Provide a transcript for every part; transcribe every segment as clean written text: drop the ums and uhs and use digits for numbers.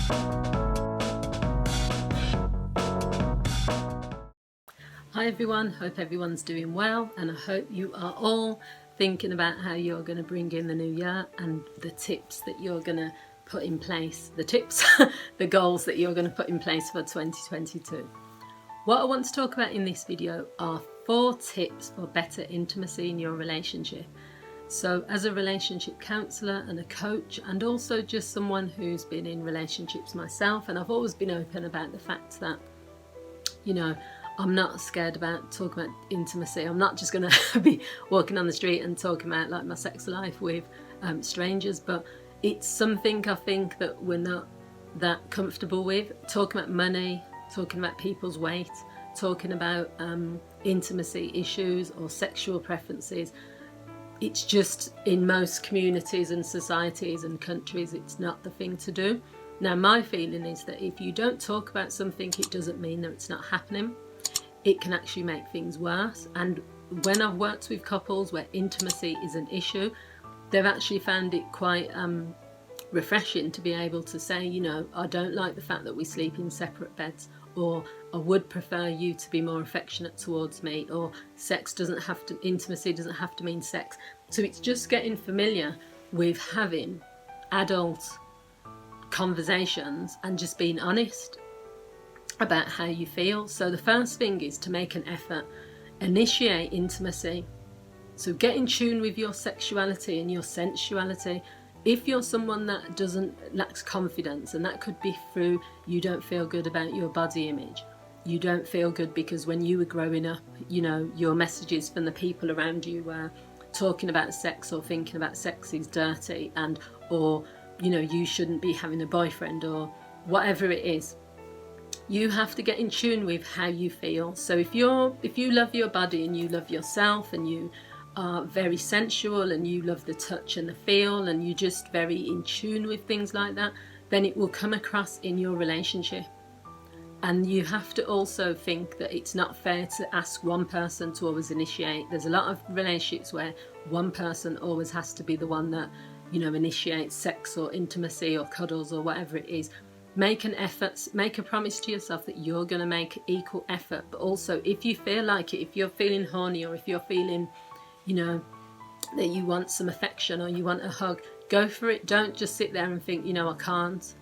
Hi everyone, hope everyone's doing well, and I hope you are all thinking about how you're going to bring in the new year and the tips that you're going to put in place, the goals that you're going to put in place for 2022. What I want to talk about in this video are 4 tips for better intimacy in your relationship. So as a relationship counsellor and a coach, and also just someone who's been in relationships myself, and I've always been open about the fact that, you know, I'm not scared about talking about intimacy. I'm not just going to be walking on the street and talking about like my sex life with strangers, but it's something I think that we're not that comfortable with. Talking about money, talking about people's weight, talking about intimacy issues or sexual preferences. It's just, in most communities and societies and countries, it's not the thing to do. Now, my feeling is that if you don't talk about something, it doesn't mean that it's not happening. It can actually make things worse. And when I've worked with couples where intimacy is an issue, they've actually found it quite refreshing to be able to say, you know, I don't like the fact that we sleep in separate beds, or I would prefer you to be more affectionate towards me, or intimacy doesn't have to mean sex. So it's just getting familiar with having adult conversations and just being honest about how you feel. So the first thing is to make an effort, initiate intimacy. So get in tune with your sexuality and your sensuality. If you're someone that lacks confidence, and that could be through you don't feel good about your body image, you don't feel good because when you were growing up, you know, your messages from the people around you were talking about sex or thinking about sex is dirty, and or, you know, you shouldn't be having a boyfriend, or whatever it is. You have to get in tune with how you feel. So if you love your body and you love yourself and you are very sensual and you love the touch and the feel and you're just very in tune with things like that, then it will come across in your relationship. And you have to also think that it's not fair to ask one person to always initiate. There's a lot of relationships where one person always has to be the one that, you know, initiates sex or intimacy or cuddles or whatever it is. Make an effort, make a promise to yourself that you're going to make equal effort. But also, if you feel like it, if you're feeling horny, or if you're feeling, you know, that you want some affection or you want a hug, go for it. Don't just sit there and think, you know, I can't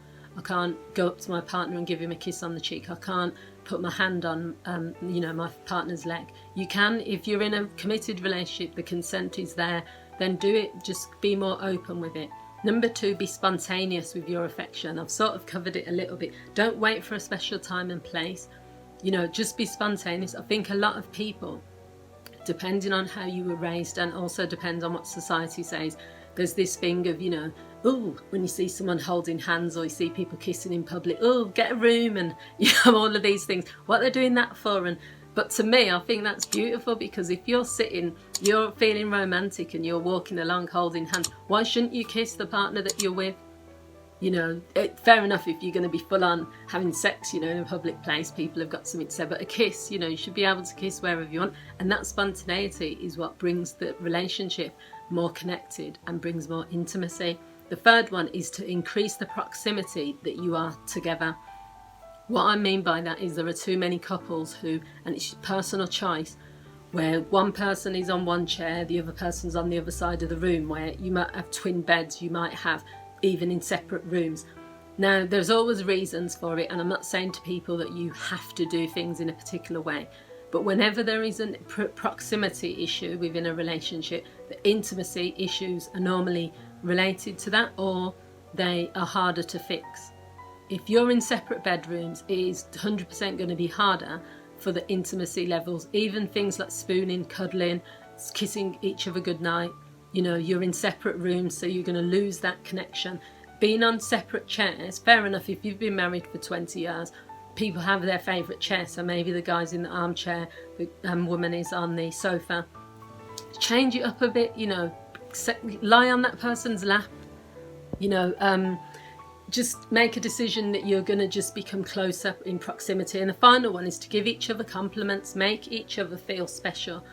go up to my partner and give him a kiss on the cheek. I can't put my hand on, you know, my partner's leg. You can, if you're in a committed relationship, the consent is there, then do it. Just be more open with it. Number 2, be spontaneous with your affection. I've sort of covered it a little bit. Don't wait for a special time and place. You know, just be spontaneous. I think a lot of people, depending on how you were raised, and also depends on what society says, there's this thing of, you know, oh, when you see someone holding hands or you see people kissing in public, oh, get a room, and, you know, all of these things. What they're doing that for? But to me, I think that's beautiful, because if you're sitting, you're feeling romantic and you're walking along holding hands, why shouldn't you kiss the partner that you're with? You know, fair enough if you're going to be full on having sex, you know, in a public place, people have got something to say, but a kiss, you know, you should be able to kiss wherever you want. And that spontaneity is what brings the relationship more connected and brings more intimacy. The third one is to increase the proximity that you are together. What I mean by that is there are too many couples who, and it's personal choice, where one person is on one chair, the other person's on the other side of the room, where you might have twin beds, you might have even in separate rooms. Now, there's always reasons for it, and I'm not saying to people that you have to do things in a particular way, but whenever there is a proximity issue within a relationship, the intimacy issues are normally related to that, or they are harder to fix. If you're in separate bedrooms, it is 100% going to be harder for the intimacy levels, even things like spooning, cuddling, kissing each other goodnight. You know, you're in separate rooms, so you're going to lose that connection. Being on separate chairs, fair enough, if you've been married for 20 years, people have their favourite chair, so maybe the guy's in the armchair, the woman is on the sofa. Change it up a bit, you know, lie on that person's lap, you know, just make a decision that you're going to just become closer in proximity. And the final one is to give each other compliments, make each other feel special.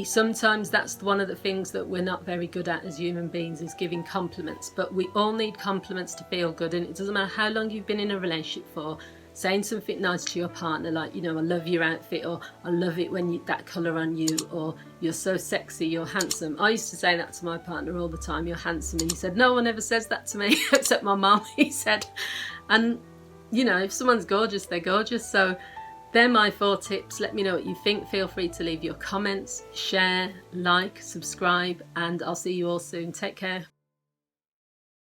Sometimes that's one of the things that we're not very good at as human beings, is giving compliments. But we all need compliments to feel good, and it doesn't matter how long you've been in a relationship for. Saying something nice to your partner, like, you know, I love your outfit, or I love it when that colour on you, or you're so sexy, you're handsome. I used to say that to my partner all the time, you're handsome, and he said, no one ever says that to me except my mum, he said. And you know, if someone's gorgeous, they're gorgeous. So they're my 4 tips. Let me know what you think. Feel free to leave your comments, share, like, subscribe, and I'll see you all soon. Take care.